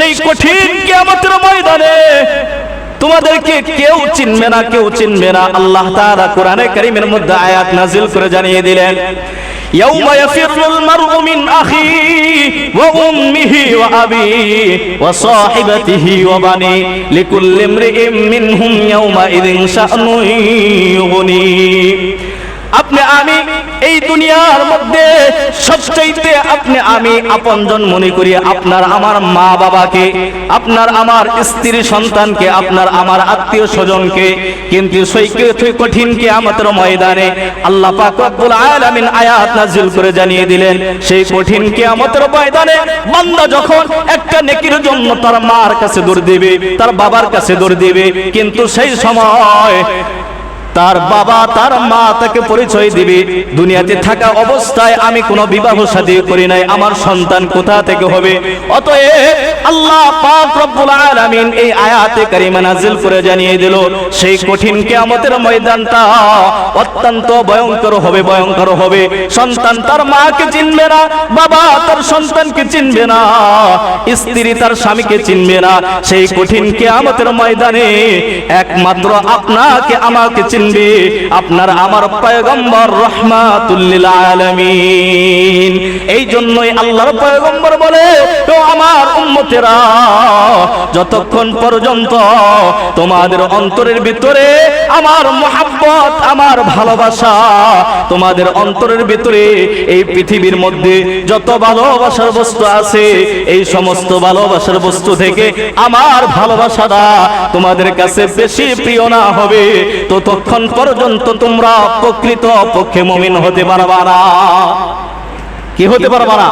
সেই কঠিন কিয়ামতের ময়দানে তোমাদেরকে কেউ চিনবে না, কেউ চিনবে না। আল্লাহ তাআলা কোরআনে কারীমের মধ্যে আয়াত নাযিল করে জানিয়ে দিলেন, ইয়াউমা ইয়াফিরুল মারউ মিন আখিহি ওয়া উম্মিহি ওয়া আবিহি ওয়া সাহিবাতিহি ওয়া বানি লিকুল্লি ইমরিইম মিনহুম ইয়াউমা ইযিন শা'নুন ইউগনি। আপনি আমি এই দুনিয়ার মধ্যে সবচাইতে আপনি আমি আপনজন মনে করি আপনার আমার মা বাবাকে, আপনার আমার স্ত্রী সন্তানকে, আপনার আমার আত্মীয় স্বজনকে। কিন্তু সেই কঠিন কিয়ামতের ময়দানে আল্লাহ পাক রব্বুল আলামিন আয়াত নাযিল করে জানিয়ে দিলেন, সেই কঠিন কিয়ামতের ময়দানে বান্দা যখন একটা নেকির জন্য তার মার কাছে দৌড় দিবে, তার বাবার কাছে দৌড় দিবে, কিন্তু সেই সময় তার বাবা তার মা তাকে পরিচয় দিবে, দুনিয়াতে থাকা অবস্থায় আমি কোনো বিবাহ শাদী করি নাই, আমার সন্তান কোথা থেকে হবে। অতএব আল্লাহ পাক রব্বুল আলামিন এই আয়াতে কারিমা নাযিল করে জানিয়ে দিল, সেই কঠিন কিয়ামতের ময়দানটা অত্যন্ত ভয়ঙ্কর হবে, ভয়ঙ্কর হবে। সন্তান তার মাকে চিনবে না, বাবা তার সন্তানকে চিনবে না, স্ত্রী তার স্বামীকে চিনবে না। সেই কঠিন কিয়ামতের ময়দানে একমাত্র আপনাকে আমাকে চিনবে আপনার আমার পয়গম্বর রাহমাতুল লিল আলামিন। এই জন্যই আল্লাহর পয়গম্বর বলে, তো আমার উম্মতেরা যতক্ষণ পর্যন্ত তোমাদের অন্তরের ভিতরে আমার মহব্বত, আমার ভালোবাসা, তোমাদের অন্তরের ভিতরে এই পৃথিবীর মধ্যে যত ভালোবাসার বস্তু আছে, এই সমস্ত ভালোবাসার বস্তু থেকে আমার ভালোবাসাটা তোমাদের কাছে বেশি প্রিয় না হবে, ততক্ষণ পর্যন্ত তোমরা প্রকৃত পক্ষে মুমিন হতে পারবা না। কি হতে পারবা না?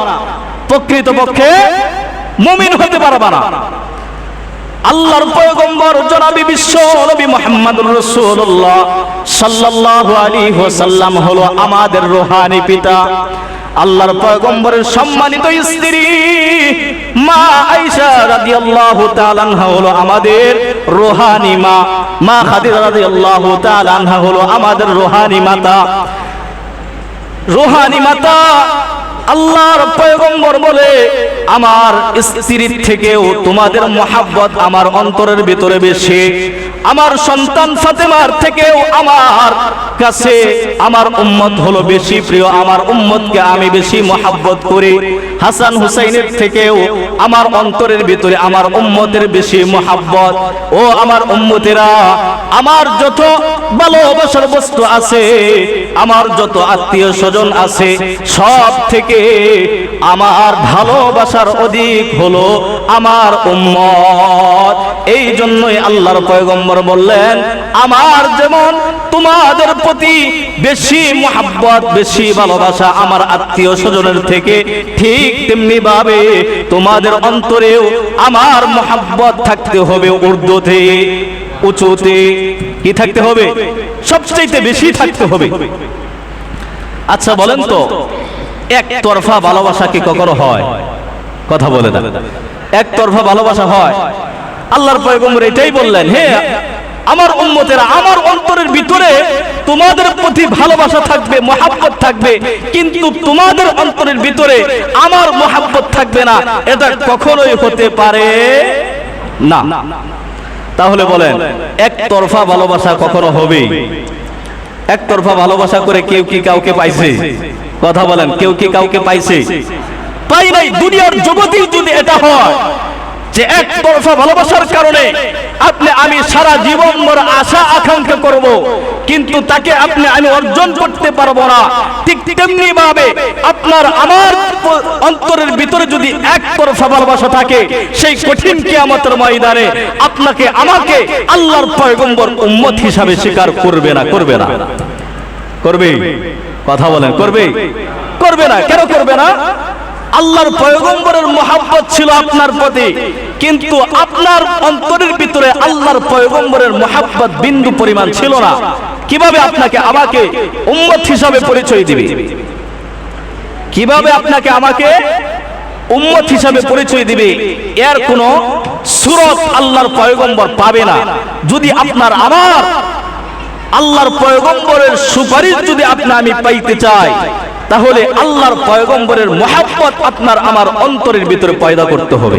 প্রকৃত পক্ষে মুমিন হতে পারবা না। আল্লাহর পয়গম্বর জনাবি বিশ্ব নবী মুহাম্মদুর রাসূলুল্লাহ সাল্লাল্লাহু আলাইহি ওয়াসাল্লাম হলো আমাদের রূহানি পিতা। আল্লাহর পয়গম্বরের সম্মানিত স্ত্রী মা আয়েশা রাদিয়াল্লাহু তাআলা আনহা হলো আমাদের রূহানি মা, মা খাদিজা রাদিয়াল্লাহু তাআলা আনহা হলো আমাদের রূহানি মাতা। রূহানি মাতা আল্লাহর পয়গম্বর বলে, আমার স্ত্রীর থেকেও তোমাদের মহব্বত আমার অন্তরের ভিতরে বেশি, আমার সন্তান ফাতেমার থেকেও আমার কাছে আমার উম্মত হলো বেশি প্রিয়, আমার উম্মতকে আমি বেশি মহব্বত করি। হাসান হুসাইনের থেকেও আমার অন্তরের ভিতরে আমার উম্মতের বেশি মহব্বত। ও আমার উম্মতেরা, আমার যত ভালোবাসার বস্তু আছে, আমার যত আত্মীয় স্বজন আছে, সব থেকে আমার ভালোবাসার অধিক হলো আমার উম্মত। এই জন্যই আল্লাহর পয়গম্বর বললেন, আমার যেমন তোমাদের প্রতি বেশি মহব্বত, বেশি ভালোবাসা আমার আত্মীয় স্বজনের থেকে, ঠিক তেমনি ভাবে তোমাদের অন্তরেও আমার মহব্বত থাকতে হবে ঊর্ধ্বতে, উঁচুতে। কি থাকতে হবে? সবচেয়ে বেশি থাকতে হবে। আচ্ছা বলেন তো, একতরফা ভালোবাসা কি কখনো হয়? কথা বলে না। একতরফা ভালোবাসা হয়? আল্লাহর পয়গম্বর এটাই বললেন, হে আমার উম্মতেরা, আমার অন্তরের ভিতরে তোমাদের প্রতি ভালোবাসা থাকবে, মহব্বত থাকবে, কিন্তু তোমাদের অন্তরের ভিতরে আমার মহব্বত থাকবে না, এটা কখনোই হতে পারে না। তাহলে বলেন, একতরফা ভালোবাসা কখনো হবে? একতরফা ভালোবাসা করে কেউ কি কাউকে পাইছে? কথা বলেন, কেউ কি কাউকে পাইছে? পাই নাই। দুনিয়ার জগতেই যদি এটা হয় যে একতরফা ভালোবাসার কারণে আপনি আমি সারা জীবন মোর আশা আকাঙ্ক্ষা করব, কিন্তু তাকে আপনি আমি অর্জন করতে পারবো না, ঠিক তেমনি ভাবে আপনার আমার অন্তরের ভিতরে যদি একতরফা ভালোবাসা থাকে, সেই কঠিন কিয়ামতের ময়দানে আপনাকে আমাকে আল্লাহর পয়গম্বর উম্মত হিসাবে স্বীকার করবে না। করবে না? করবে? কথা বলেন, করবে? করবে না। কেন করবে না? আল্লাহর পয়গম্বরের মহব্বত ছিল আপনার প্রতি, কিন্তু আপনার অন্তরের ভিতরে আল্লাহর পয়গম্বরের মহব্বত বিন্দু পরিমাণ ছিল না। কিভাবে আপনাকে আমাকে উম্মত হিসাবে পরিচয় দিবে? কিভাবে আপনাকে আমাকে উম্মত হিসাবে পরিচয় দিবে? এর কোনো সূরত আল্লাহর পয়গম্বর পাবে না। যদি আপনার আমার আল্লাহর পয়গম্বরের সুপারিশ যদি আমি পাইতে চাই, তাহলে আল্লাহর পয়গম্বরের মহব্বত আপনার আমার অন্তরের ভিতরে পয়দা করতে হবে।